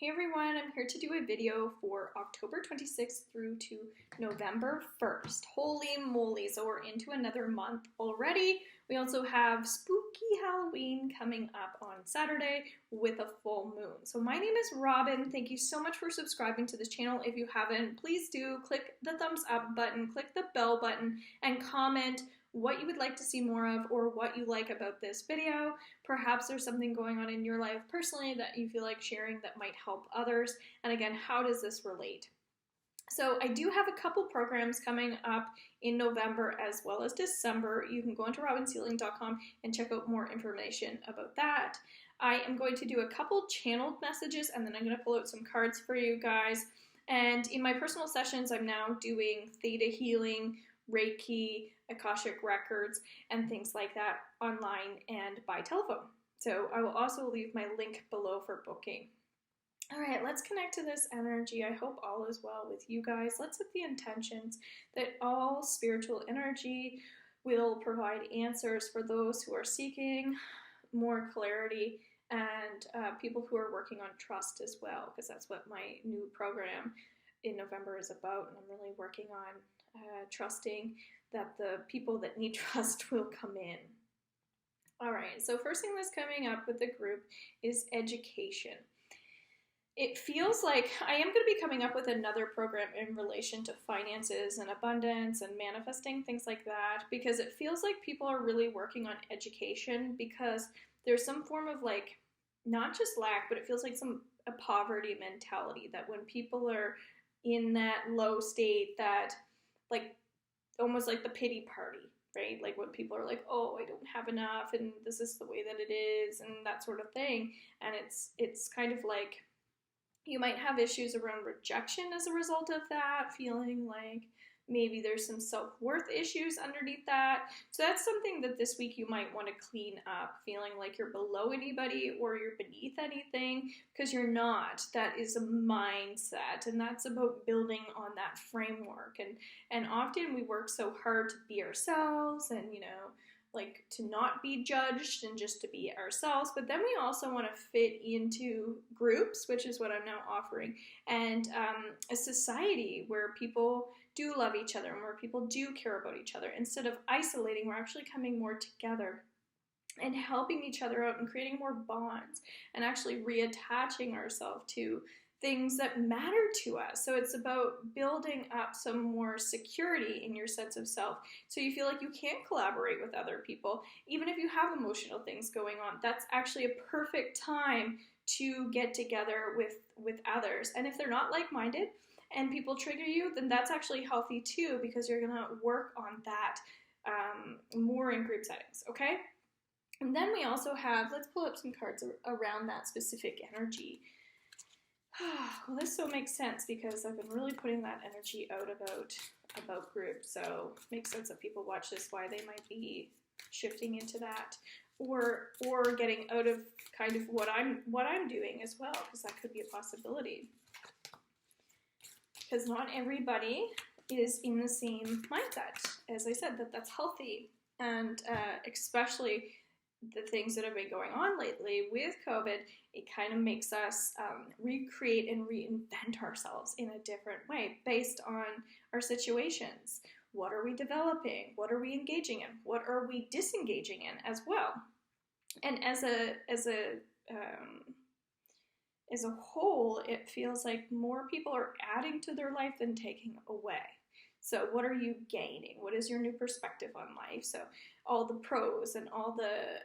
Hey everyone, I'm here to do a video for October 26th through to November 1st. Holy moly, so we're into another month already. We also have spooky Halloween coming up on Saturday with a full moon. So my name is Robin. Thank you so much for subscribing to this channel. If you haven't, please do click the thumbs up button, click the bell button, and comment what you would like to see more of or what you like about this video. Perhaps there's something going on in your life personally that you feel like sharing that might help others. And again, how does this relate? So I do have a couple programs coming up in November as well as December. You can go into robinsealing.com and check out more information about that. I am going to do a couple channeled messages and then I'm going to pull out some cards for you guys. And in my personal sessions, I'm now doing theta healing, Reiki, Akashic records, and things like that online and by telephone. So I will also leave my link below for booking. All right, let's connect to this energy. I hope all is well with you guys. Let's set the intentions that all spiritual energy will provide answers for those who are seeking more clarity and people who are working on trust as well, because that's what my new program in November is about, and I'm really working on trusting that the people that need trust will come in. All right, so first thing that's coming up with the group is education. It feels like I am going to be coming up with another program in relation to finances and abundance and manifesting, things like that, because it feels like people are really working on education because there's some form of like, not just lack, but it feels like a poverty mentality that when people are in that low state, that like almost like the pity party, right? Like when people are like, oh, I don't have enough and this is the way that it is and that sort of thing. And it's kind of like you might have issues around rejection as a result of that, feeling like maybe there's some self-worth issues underneath that. So that's something that this week you might want to clean up, feeling like you're below anybody or you're beneath anything, because you're not. That is a mindset, and that's about building on that framework. And often we work so hard to be ourselves and, like to not be judged and just to be ourselves, but then we also want to fit into groups, which is what I'm now offering, and a society where people do love each other and where people do care about each other. Instead of isolating, we're actually coming more together and helping each other out and creating more bonds and actually reattaching ourselves to things that matter to us. So it's about building up some more security in your sense of self, so you feel like you can collaborate with other people even if you have emotional things going on. That's actually a perfect time to get together with others. And if they're not like-minded and people trigger you, then that's actually healthy too, because you're gonna work on that more in group settings, okay? And then we also have, let's pull up some cards around that specific energy. Well, this so makes sense because I've been really putting that energy out about groups, so it makes sense that people watch this, why they might be shifting into that or getting out of kind of what I'm doing as well, because that could be a possibility. Because not everybody is in the same mindset. As I said, that's healthy, and especially the things that have been going on lately with COVID, it kind of makes us recreate and reinvent ourselves in a different way based on our situations. What are we developing? What are we engaging in? What are we disengaging in as well? And as a whole, it feels like more people are adding to their life than taking away. So what are you gaining? What is your new perspective on life? So all the pros and all the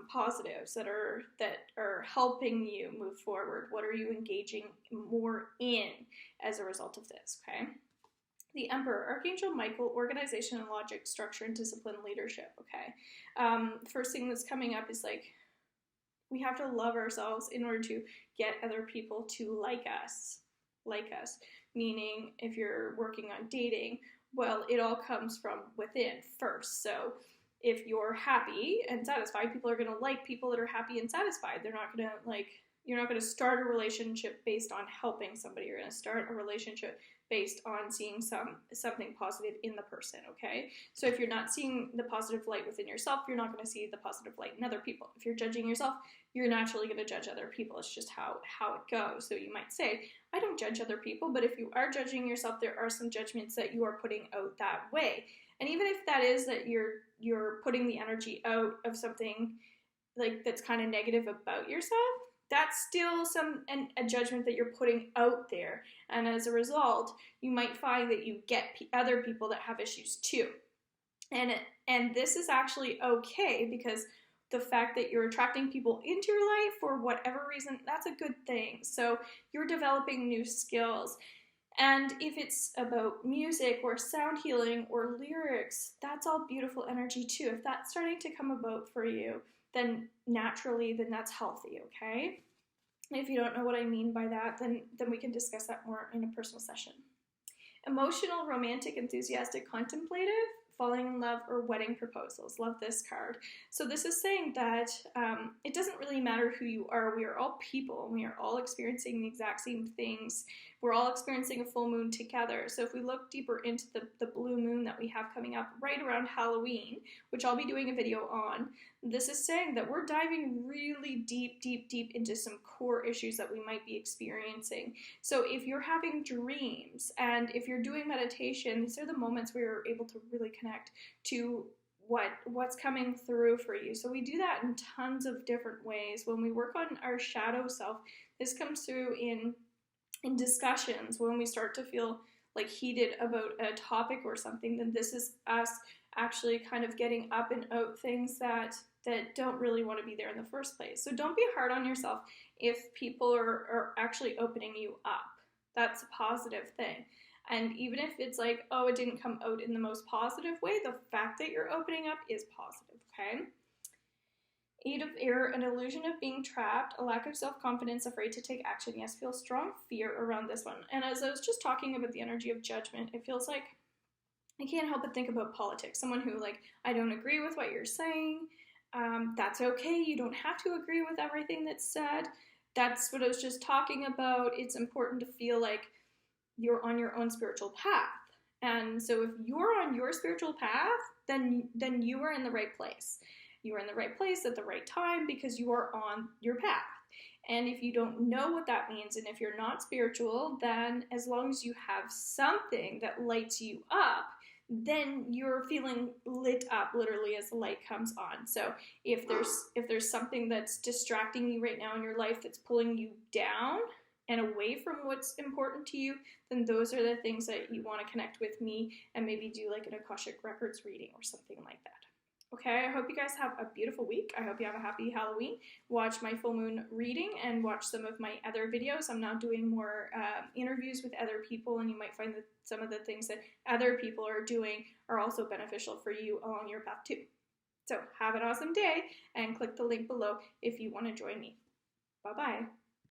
positives that are helping you move forward. What are you engaging more in as a result of this, okay? The Emperor, Archangel Michael, organization and logic, structure and discipline, leadership, okay? First thing that's coming up is like, we have to love ourselves in order to get other people to like us, meaning if you're working on dating, well, it all comes from within first. So if you're happy and satisfied, people are going to like people that are happy and satisfied. They're not going to like You're not going to start a relationship based on helping somebody. You're going to start a relationship based on seeing something positive in the person, okay? So if you're not seeing the positive light within yourself, you're not going to see the positive light in other people. If you're judging yourself, you're naturally going to judge other people. It's just how it goes. So you might say, I don't judge other people, but if you are judging yourself, there are some judgments that you are putting out that way. And even if that is that you're putting the energy out of something like that's kind of negative about yourself, that's still a judgment that you're putting out there. And as a result, you might find that you get other people that have issues too. And this is actually okay, because the fact that you're attracting people into your life for whatever reason, that's a good thing. So you're developing new skills. And if it's about music or sound healing or lyrics, that's all beautiful energy too. If that's starting to come about for you, then naturally, then that's healthy, okay? If you don't know what I mean by that, then we can discuss that more in a personal session. Emotional, romantic, enthusiastic, contemplative, falling in love, or wedding proposals. Love this card. So this is saying that it doesn't really matter who you are. We are all people, and we are all experiencing the exact same things. We're all experiencing a full moon together. So if we look deeper into the blue moon that we have coming up right around Halloween, which I'll be doing a video on, this is saying that we're diving really deep into some core issues that we might be experiencing. So if you're having dreams and if you're doing meditation, these are the moments where you're able to really connect to what's coming through for you. So we do that in tons of different ways. When we work on our shadow self, this comes through in discussions. When we start to feel like heated about a topic or something, then this is us actually kind of getting up and out things that don't really want to be there in the first place. So don't be hard on yourself if people are actually opening you up. That's a positive thing. And even if it's like, oh, it didn't come out in the most positive way, the fact that you're opening up is positive, okay? 8 of Air, an illusion of being trapped, a lack of self-confidence, afraid to take action. Yes, feel strong fear around this one. And as I was just talking about the energy of judgment, it feels like I can't help but think about politics. Someone who, like, I don't agree with what you're saying. That's okay. You don't have to agree with everything that's said. That's what I was just talking about. It's important to feel like you're on your own spiritual path. And so if you're on your spiritual path, then you are in the right place. You are in the right place at the right time because you are on your path. And if you don't know what that means, and if you're not spiritual, then as long as you have something that lights you up, then you're feeling lit up literally as the light comes on. So if there's something that's distracting you right now in your life that's pulling you down and away from what's important to you, then those are the things that you want to connect with me and maybe do like an Akashic Records reading or something like that. Okay, I hope you guys have a beautiful week. I hope you have a happy Halloween. Watch my full moon reading and watch some of my other videos. I'm now doing more interviews with other people, and you might find that some of the things that other people are doing are also beneficial for you along your path too. So have an awesome day, and click the link below if you want to join me. Bye-bye.